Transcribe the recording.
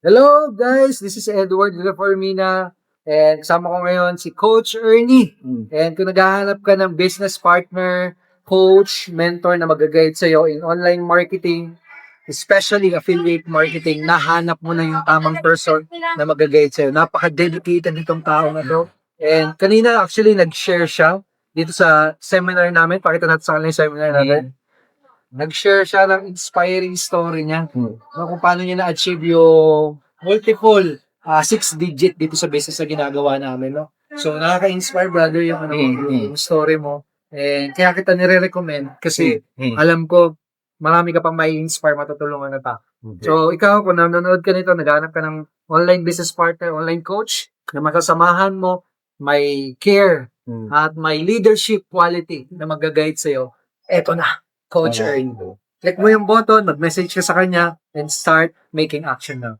Hello guys, this is Edward Villaformina and kasama ko ngayon si Coach Ernie. And kung naghahanap ka ng business partner, coach, mentor na mag-guide sa'yo in online marketing, especially affiliate marketing, nahanap mo na yung tamang person na mag-guide sa'yo. Napaka-dedicated nitong tao na to. And kanina actually nag-share siya dito sa seminar namin. Pakita natin sa kanila yung seminar natin. Nag-share siya ng inspiring story niya. Kung paano niya na-achieve yung multiple 6-digit dito sa business na ginagawa namin, no? So, nakaka-inspire, brother, yung, yung story mo. And kaya kita nire-recommend kasi alam ko marami ka pang may inspire, matutulungan na ta. So, ikaw, kung nanonood ka nito, naghanap ka ng online business partner, online coach, na makasamahan mo, may care at may leadership quality na mag-guide sa'yo, eto na. Coach Ernie. Click mo yung button, mag-message ka sa kanya, and start making action now.